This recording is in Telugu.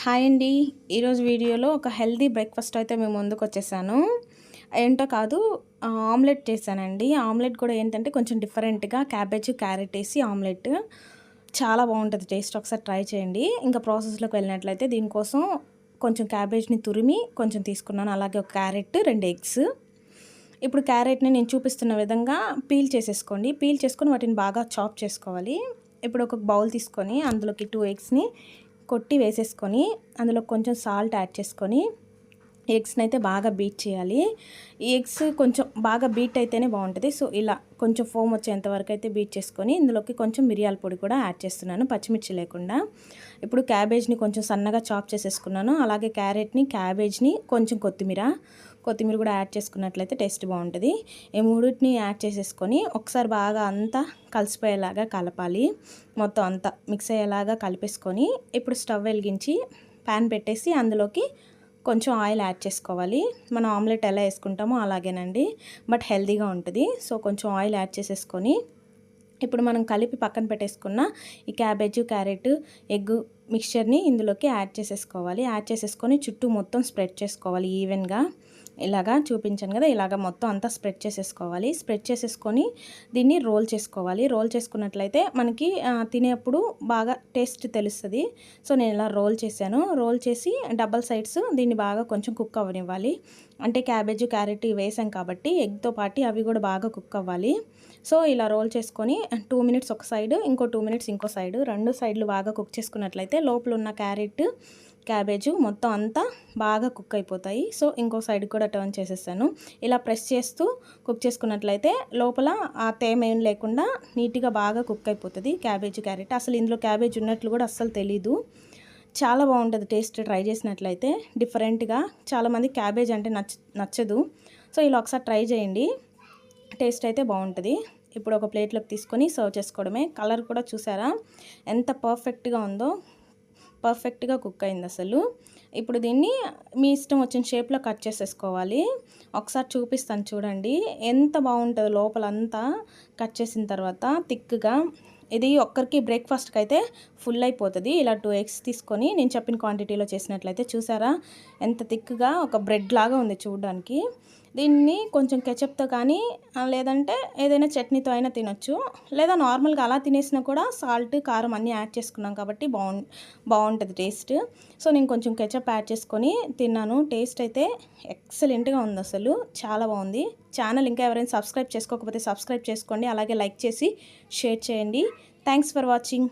హాయ్ అండి. ఈరోజు వీడియోలో ఒక హెల్తీ బ్రేక్ఫాస్ట్ అయితే మేము ముందుకు వచ్చేసాను. ఏంటో కాదు, ఆమ్లెట్ చేశానండి. ఆమ్లెట్ కూడా ఏంటంటే కొంచెం డిఫరెంట్గా క్యాబేజ్, క్యారెట్ వేసి ఆమ్లెట్ చాలా బాగుంటుంది టేస్ట్. ఒకసారి ట్రై చేయండి. ఇంకా ప్రాసెస్లోకి వెళ్ళినట్లయితే దీనికోసం కొంచెం క్యాబేజ్ని తురిమి కొంచెం తీసుకున్నాను. అలాగే ఒక క్యారెట్, 2 ఎగ్స్. ఇప్పుడు క్యారెట్ని నేను చూపిస్తున్న విధంగా పీల్ చేసేసుకోండి. పీల్ చేసుకొని వాటిని బాగా చాప్ చేసుకోవాలి. ఇప్పుడు ఒక బౌల్ తీసుకొని అందులోకి 2 ఎగ్స్ని కొట్టి వేసేసుకొని అందులో కొంచెం సాల్ట్ యాడ్ చేసుకొని ఎగ్స్ని అయితే బాగా బీట్ చేయాలి. ఈ ఎగ్స్ కొంచెం బాగా బీట్ అయితేనే బాగుంటుంది. సో ఇలా కొంచెం ఫోమ్ వచ్చేంత వరకు అయితే బీట్ చేసుకొని ఇందులోకి కొంచెం మిరియాల పొడి కూడా యాడ్ చేస్తున్నాను, పచ్చిమిర్చి లేకుండా. ఇప్పుడు క్యాబేజ్ని కొంచెం సన్నగా చాప్ చేసేసుకున్నాను. అలాగే క్యాబేజ్ని కొంచెం కొత్తిమీర కూడా యాడ్ చేసుకున్నట్లయితే టేస్ట్ బాగుంటుంది. ఈ మూడింటిని యాడ్ చేసేసుకొని ఒకసారి బాగా అంతా కలిసిపోయేలాగా కలపాలి. మొత్తం అంతా మిక్స్ అయ్యేలాగా కలిపేసుకొని ఇప్పుడు స్టవ్ వెలిగించి ప్యాన్ పెట్టేసి అందులోకి కొంచెం ఆయిల్ యాడ్ చేసుకోవాలి. మనం ఆమ్లెట్ ఎలా వేసుకుంటామో అలాగేనండి, బట్ హెల్తీగా ఉంటుంది. సో కొంచెం ఆయిల్ యాడ్ చేసేసుకొని ఇప్పుడు మనం కలిపి పక్కన పెట్టేసుకున్న ఈ క్యాబేజ్, క్యారెట్, ఎగ్ మిక్చర్ని ఇందులోకి యాడ్ చేసేసుకోవాలి. యాడ్ చేసేసుకొని చుట్టూ మొత్తం స్ప్రెడ్ చేసుకోవాలి ఈవెన్గా. ఇలాగా చూపించాను కదా, ఇలాగ మొత్తం అంతా స్ప్రెడ్ చేసేసుకోవాలి. స్ప్రెడ్ చేసేసుకొని దీన్ని రోల్ చేసుకోవాలి. రోల్ చేసుకున్నట్లయితే మనకి తినేప్పుడు బాగా టేస్ట్ తెలుస్తుంది. సో నేను ఇలా రోల్ చేశాను. రోల్ చేసి డబల్ సైడ్స్ దీన్ని బాగా కొంచెం కుక్ అవ్వనివ్వాలి. అంటే క్యాబేజ్, క్యారెట్ వేసాం కాబట్టి ఎగ్తో పాటు అవి కూడా బాగా కుక్ అవ్వాలి. సో ఇలా రోల్ చేసుకొని 2 మినిట్స్ ఒక సైడ్, ఇంకో 2 మినిట్స్ ఇంకో సైడ్, 2 సైడ్లు బాగా కుక్ చేసుకున్నట్లయితే లోపల ఉన్న క్యారెట్, క్యాబేజు మొత్తం అంతా బాగా కుక్ అయిపోతాయి. సో ఇంకో సైడ్ కూడా టర్న్ చేసేసాను. ఇలా ప్రెస్ చేస్తూ కుక్ చేసుకున్నట్లయితే లోపల ఆ తేమ ఏం లేకుండా నీట్గా బాగా కుక్ అయిపోతుంది క్యాబేజ్, క్యారెట్. అసలు ఇందులో క్యాబేజ్ ఉన్నట్లు కూడా అస్సలు తెలీదు. చాలా బాగుంటుంది టేస్ట్. ట్రై చేసినట్లయితే డిఫరెంట్గా. చాలామంది క్యాబేజ్ అంటే నచ్చదు. సో ఇలా ఒకసారి ట్రై చేయండి, టేస్ట్ అయితే బాగుంటుంది. ఇప్పుడు ఒక ప్లేట్లోకి తీసుకొని సర్వ్ చేసుకోవడమే. కలర్ కూడా చూసారా ఎంత పర్ఫెక్ట్గా ఉందో, పర్ఫెక్ట్గా కుక్ అయింది అసలు. ఇప్పుడు దీన్ని మీ ఇష్టం వచ్చిన షేప్లో కట్ చేసేసుకోవాలి. ఒకసారి చూపిస్తాను చూడండి ఎంత బాగుంటుందో లోపలంతా కట్ చేసిన తర్వాత థిక్గా. ఇది ఒక్కరికి బ్రేక్ఫాస్ట్కి అయితే ఫుల్ అయిపోతుంది. ఇలా 2 ఎగ్స్ తీసుకొని నేను చెప్పిన క్వాంటిటీలో చేసినట్లయితే చూసారా ఎంత థిక్గా ఒక బ్రెడ్ లాగా ఉంది చూడడానికి. దీన్ని కొంచెం కెచప్తో కానీ లేదంటే ఏదైనా చట్నీతో అయినా తినొచ్చు, లేదా నార్మల్గా అలా తినేసినా కూడా సాల్ట్, కారం అన్నీ యాడ్ చేసుకున్నాం కాబట్టి బాగుంటుంది టేస్ట్. సో నేను కొంచెం కెచప్ యాడ్ చేసుకొని తిన్నాను. టేస్ట్ అయితే ఎక్సలెంట్గా ఉంది అసలు, చాలా బాగుంది. ఛానల్ ఇంకా ఎవరైనా సబ్స్క్రైబ్ చేసుకోకపోతే సబ్స్క్రైబ్ చేసుకోండి. అలాగే లైక్ చేసి షేర్ చేయండి. Thanks for watching.